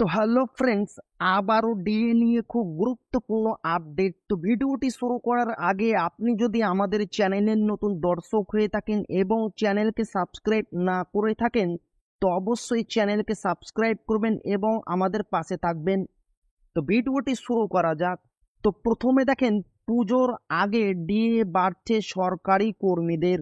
তো hello friends, আবারও DA নিয়ে খুব গুরুত্বপূর্ণ আপডেট। তো ভিডিওটি শুরু করার আগে আপনি যদি আমাদের চ্যানেলের নতুন দর্শক হয়ে থাকেন এবং চ্যানেলকে সাবস্ক্রাইব না করে থাকেন, তো অবশ্যই চ্যানেলকে সাবস্ক্রাইব করবেন এবং আমাদের পাশে থাকবেন। তো ভিডিওটি শুরু করা যাক। তো প্রথমে দেখেন, পুজোর আগে ডিএ বাড়ছে সরকারি কর্মীদের।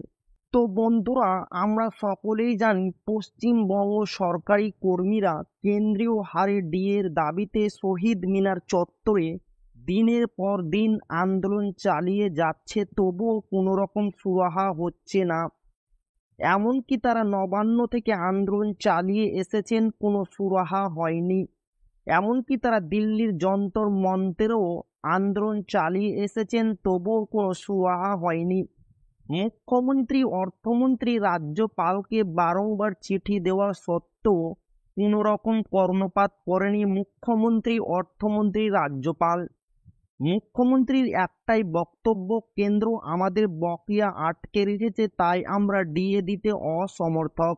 তো বন্ধুরা, আমরা সকলেই জানি পশ্চিমবঙ্গ সরকারি কর্মীরা কেন্দ্রীয় হারে ডিএর দাবিতে শহীদ মিনার চত্বরে দিনের পর দিন আন্দোলন চালিয়ে যাচ্ছে, তবুও কোনো রকম সুরাহা হচ্ছে না। এমনকি তারা নবান্ন থেকে আন্দোলন চালিয়ে এসেছেন, কোনো সুরাহা হয়নি। এমনকি তারা দিল্লির যন্তর মন্ত্রেও আন্দোলন চালিয়ে এসেছেন, তবুও কোনো সুরাহা হয়নি। মুখ্যমন্ত্রী, অর্থমন্ত্রী, রাজ্যপালকে বারংবার চিঠি দেওয়া সত্ত্বেও কোনো রকম কর্ণপাত করেনি মুখ্যমন্ত্রী, অর্থমন্ত্রী, রাজ্যপাল। মুখ্যমন্ত্রীর একটাই বক্তব্য, কেন্দ্র আমাদের বকেয়া আটকে রেখেছে, তাই আমরা ডিএ দিতে অসমর্থক।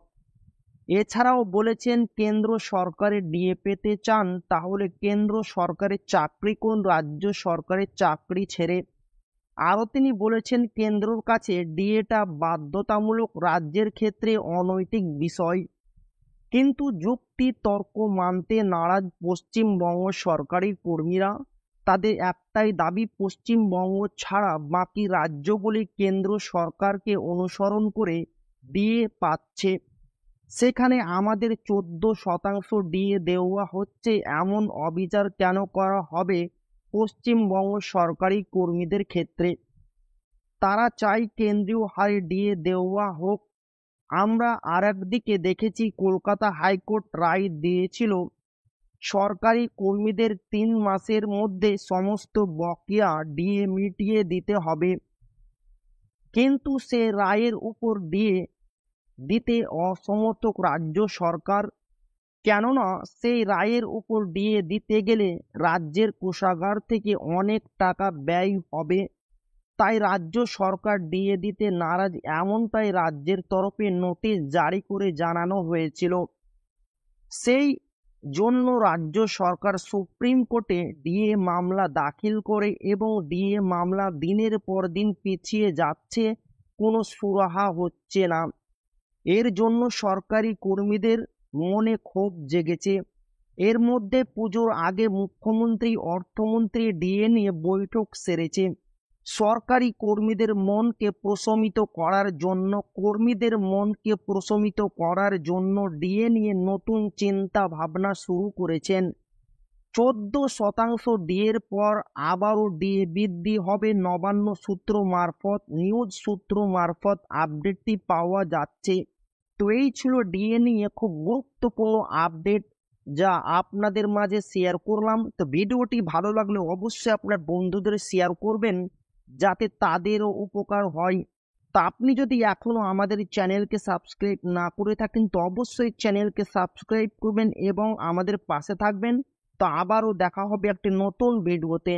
এছাড়াও বলেছেন, কেন্দ্র সরকারের ডিএ পেতে চান তাহলে কেন্দ্র সরকারের চাকরি করুন রাজ্য সরকারের চাকরি ছেড়ে। আরও তিনি বলেছেন, কেন্দ্রের কাছে ডিএটা বাধ্যতামূলক, রাজ্যের ক্ষেত্রে অনৈতিক বিষয়। কিন্তু যুক্তি তর্ক মানতে নারাজ পশ্চিমবঙ্গ সরকারি কর্মীরা। তাদের একটাই দাবি, পশ্চিমবঙ্গ ছাড়া বাকি রাজ্যগুলি কেন্দ্র সরকারকে অনুসরণ করে ডিএ পাচ্ছে, সেখানে আমাদের 14% ডিএ দেওয়া হচ্ছে। এমন অবিচার কেন করা হবে পশ্চিমবঙ্গ সরকারি কর্মীদের ক্ষেত্রে? তারা চায় কেন্দ্রীয় হারে ডিএ দেওয়া হোক। আমরা আরেকদিকে দেখেছি, কলকাতা হাইকোর্ট রায় দিয়েছিল সরকারি কর্মীদের 3 মাসের মধ্যে সমস্ত বকেয়া ডিএ মিটিয়ে দিতে হবে। কিন্তু সে রায়ের উপর ডিএ দিতে অসমর্থ রাজ্য সরকার। কেননা সেই রায়ের উপর ডিএ দিতে গেলে রাজ্যের কোষাগার থেকে অনেক টাকা ব্যয় হবে। তাই রাজ্য সরকার ডিএ দিতে নারাজ, এমনটাই রাজ্যের তরফে নোটিশ জারি করে জানানো হয়েছিল। সেই জন্য রাজ্য সরকার সুপ্রিম কোর্টে ডিএ মামলা দাখিল করে এবং ডিএ মামলা দিনের পর দিন পিছিয়ে যাচ্ছে, কোনো সুরাহা হচ্ছে না। এর জন্য সরকারি কর্মীদের মনে ক্ষোভ জেগেছে। এর মধ্যে পুজোর আগে মুখ্যমন্ত্রী, অর্থমন্ত্রী ডিএ নিয়ে বৈঠক সেরেছে। সরকারি কর্মীদের মনকে প্রশমিত করার জন্য ডিএ নিয়ে নতুন চিন্তা ভাবনা শুরু করেছেন। 14% ডিএর পর আবারও ডিএ বৃদ্ধি হবে, নবান্ন সূত্র মারফত, নিউজ সূত্র মারফত আপডেটটি পাওয়া যাচ্ছে। তো এই ছিল ডিএ নিয়ে খুব গুরুত্বপূর্ণ আপডেট, যা আপনাদের মাঝে শেয়ার করলাম। তো ভিডিওটি ভালো লাগলে অবশ্যই আপনার বন্ধুদের শেয়ার করবেন, যাতে তাদেরও উপকার হয়। তা আপনি যদি এখনো আমাদের চ্যানেলকে সাবস্ক্রাইব না করে থাকেন, তো অবশ্যই চ্যানেলকে সাবস্ক্রাইব করবেন এবং আমাদের পাশে থাকবেন। তো আবারও দেখা হবে একটি নতুন ভিডিওতে।